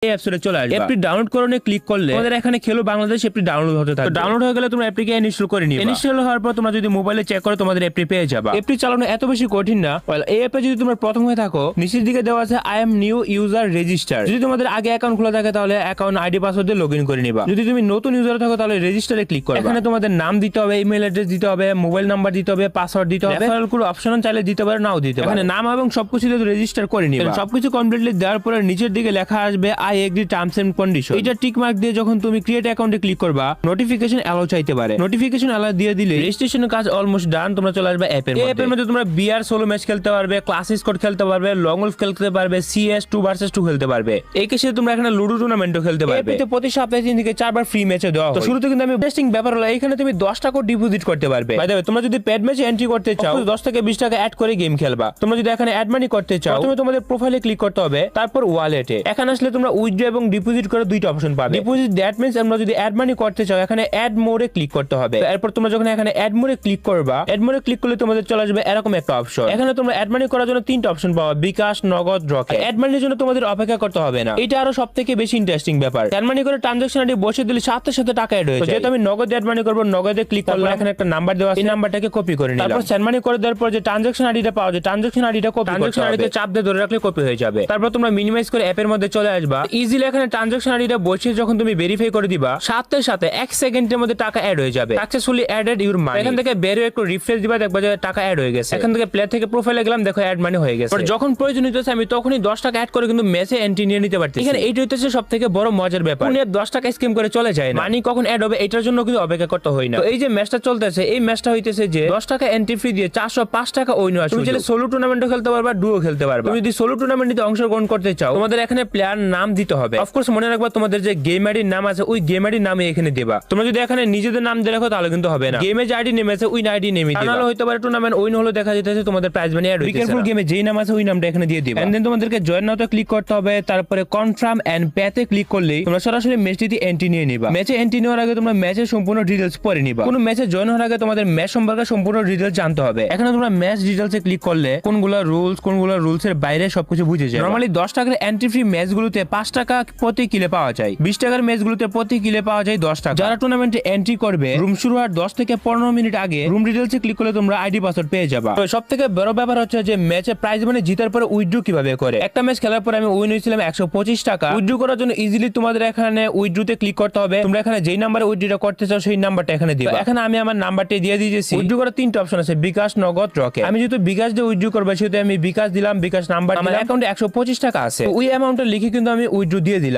এই অ্যাপসে চলে আসবে। অ্যাপটি ডাউনলোড করনে ক্লিক করলে তোমাদের এখানে খেলো বাংলাদেশ অ্যাপটি ডাউনলোড হতে থাকবে। ডাউনলোড হয়ে গেলে তোমরা অ্যাপটিকে ইনস্টল করে নিবে। ইনস্টল হওয়ার পর তোমরা যদি মোবাইলে চেক করো তোমাদের অ্যাপটি পেয়ে যাবে। অ্যাপটি চালানো এত বেশি কঠিন না। এই অ্যাপে যদি তোমরা প্রথম হয়ে থাকো নিচের দিকে দেওয়া আছে I am new user register. যদি তোমাদের আগে অ্যাকাউন্ট খোলা থাকে তাহলে অ্যাকাউন্ট আইডি পাসওয়ার্ড দিয়ে লগইন করে নিবা। যদি তুমি নতুন ইউজার থাকো তাহলে রেজিস্টারে ক্লিক করবে। এখানে তোমাদের নাম দিতে হবে, ইমেল অ্যাড্রেস দিতে হবে, মোবাইল নাম্বার দিতে হবে, পাসওয়ার্ড দিতে হবে। রেফারেল কোড অপশন চাইলে দিতে পারো, নাও দিতে পারো। এখানে নাম এবং সবকিছু দিয়ে রেজিস্টার করে নিবা। সবকিছু কমপ্লিটলি দেওয়ার পরে নিচের দিকে লেখা আসবে I agree terms and condition. এটা টিক মার্ক দিয়ে যখন তুমি ক্রিয়েট অ্যাকাউন্টে ক্লিক করবা নোটিফিকেশন অ্যালাউ চাইতে পারে। নোটিফিকেশন অ্যালাউ দিয়ে দিলে রেজিস্ট্রেশনের কাজ অলমোস্ট ডান। তোমরা চলে আসবে অ্যাপের মধ্যে। অ্যাপের মধ্যে তোমরা বিআর সোলো ম্যাচ খেলতে পারবে, ক্লাসিক স্কোয়াড খেলতে পারবে, লং উলফ খেলতে পারবে, সিএস 2 ভার্সেস 2 খেলতে পারবে। এই কেসে তোমরা এখানে লুডো টুর্নামেন্টও খেলতে পারবে। এতে প্রতি সপ্তাহে 3 থেকে 4 বার ফ্রি ম্যাচে দেওয়া হয়। তো শুরুতে কিন্তু আমি ইন্টারেস্টিং ব্যাপার হলো এখানে তুমি 10 টাকা ডিপোজিট করতে পারবে। বাই দ্য ওয়ে তোমরা যদি পেড ম্যাচে এন্ট্রি করতে চাও 10 থেকে 20 টাকা অ্যাড করে গেম খেলবা। তোমরা যদি এখানে অ্যাড মানি করতে চাও প্রথমে তোমাদের প্রোফাইলে ক্লিক করতে হবে, তারপর ওয়ালেটে। এখানে আসলে তোমরা উইথড্র এবং ডিপোজিট করে দুইটা অপশন পাবে। ডিপোজিট দ্যাট মিন্স আমরা যদি অ্যাড মানি করতে চাও এখানে অ্যাড মোডে ক্লিক করতে হবে। এরপর তোমরা যখন এখানে অ্যাড মোডে ক্লিক করবা, অ্যাড মোডে ক্লিক করলে তোমাদের চলে আসবে এরকম একটা অপশন। এখানে তোমরা অ্যাড মানি করার জন্য 3টা অপশন পাবা, বিকাশ, নগদ, রকেট। অ্যাড মানির জন্য তোমাদের অপেক্ষা করতে হবে না। এটা আরো সবথেকে বেশি ইন্টারেস্টিং ব্যাপার। অ্যাড মানি করে ট্রানজাকশন আইডি বসে দিলে সাথে সাথে টাকা অ্যাড হয়ে যায়। যেহেতু আমি নগদ অ্যাড মানি করব, নগদে ক্লিক করলাম, এখানে একটা নাম্বার দেওয়া আছে, এই নাম্বারটাকে কপি করে নিলাম। তারপর সেন্ড মানি করে দেওয়ার পর যে ট্রানজাকশন আইডিটা পাওয়া যায় ট্রানজাকশন আইডিটা কপি করতে হবে। ট্রানজাকশন আইডিতে চাপ দিয়ে ধরে রাখলে কপি হয়ে যাবে। তারপর তোমরা মিনিমাইজ করে অ্যাপের মধ্যে চলে আসবা। ইজিলি এখানে ট্রানজাকশন আইডিটা বসিয়ে যখন তুমি ভেরিফাই করে দিবা সাথে সাথে 1 সেকেন্ডের মধ্যে টাকা অ্যাড হয়ে যাবে। সাকসেসফুলি অ্যাডেড ইউর মানি। এখান থেকে বের হয়ে একটু রিফ্রেশ দিবা, দেখবা যে টাকা অ্যাড হয়ে গেছে। এখান থেকে প্লে থেকে প্রোফাইলে গেলাম, দেখো অ্যাড মানি হয়ে গেছে। যখন প্রয়োজন হইতেছে আমি তখনই 10 টাকা অ্যাড করে কিন্তু ম্যাচে এন্ট্রি নিয়ে নিতে পারতেছি। এখানে এইটা হইতেছে সবথেকে বড় মজার ব্যাপার। কোন 10 টাকা স্কিম করে চলে যায় না, মানি কখন অ্যাড হবে এটার জন্য কিন্তু অপেক্ষা করতে হয় না। তো এই যে ম্যাচটা চলতেছে এই ম্যাচটা হইতেছে যে 10 টাকা এন্ট্রি ফি দিয়ে 405 টাকা ওই নেওয়া। তুমি চাইলে সোলো টুর্নামেন্টও খেলতে পারবা, ডুও খেলতে পারবা। তুমি যদি সোলো টুর্নামেন্টে অংশগ্রহণ করতে চাও তোমাদের এখানে প্লেয়ার নাম দিতে হবে। অফকোর্স মনে রাখবা তোমাদের যে গেম আইডির নাম আছে ওই গেম আইডির নামে এখানে দিবা। তোমরা যদি এখানে নিজেদের নাম দিয়ে রাখো তাহলে কিন্তু হবে না। গেমে যে আইডি নেম আছে ওই আইডি নেমে দিবা। তাহলে হয়তো পারে টুর্নামেন্ট ওই হলো দেখা যাচ্ছে তোমাদের প্রাইজ মানি অ্যাড হইছে। বিকেরফুল গেমে যেই নাম আছে ওই নামটা এখানে দিয়ে দিবা। এন্ড দেন তোমাদেরকে জয়েন নাওতে ক্লিক করতে হবে, তারপরে কনফার্ম এন্ড পেতে ক্লিক করলেই তোমরা সরাসরি ম্যাচটিতে এন্ট্রি নিয়ে নিবা। ম্যাচে এন্ট্রি নেওয়ার আগে তোমরা ম্যাচের সম্পূর্ণ ডিটেইলস পড়ে নিবা। কোন ম্যাচে জয়েন হওয়ার আগে তোমাদের ম্যাচ সম্পর্কে সম্পূর্ণ ডিটেইলস জানতে হবে। এখানে তোমরা ম্যাচ ডিটেইলসে ক্লিক করলে কোনগুলা রুলস এর বাইরে সবকিছু বুঝে যাবে। নরমালি 10 টাকার এন্ট্রি ফ্রি ম্যাচগুলোতে 5 টাকা প্রতি কিলে পাওয়া যায়। 20 টাকার ম্যাচগুলোতে প্রতি কিলে পাওয়া যায় 10 টাকা। যারা টুর্নামেন্টে এন্ট্রি করবে রুম শুরু হওয়ার 10 থেকে 15 মিনিট আগে রুম ডিটেইলসে ক্লিক করলে তোমরা আইডি পাসওয়ার্ড পেয়ে যাবা। তো সবথেকে বড় ব্যাপার হচ্ছে যে ম্যাচে প্রাইজ মানি জিতার পরে উইথড্র কিভাবে করে। একটা ম্যাচ খেলার পরে আমি উইন হয়েছিলাম 125 টাকা। উইথড্র করার জন্য ইজিলি তোমাদের এখানে উইথড্রতে ক্লিক করতে হবে। তোমরা এখানে যেই নাম্বারে উইথড্রটা করতে চাও সেই নাম্বারটা এখানে দিবা। এখানে আমি আমার নাম্বারটা দিয়ে দিয়েছি। উইথড্র করার 3টা অপশন আছে, বিকাশ, নগদ, রকেট। আমি যেহেতু বিকাশ দিয়ে উইথড্র করব সেহেতু আমি বিকাশ দিলাম, বিকাশ নাম্বার, আমার অ্যাকাউন্টে 125 টাকা আছে। ওই অ্যামাউন্টটা লিখে কিন্তু আমি উইথড্র দিয়ে দিলাম।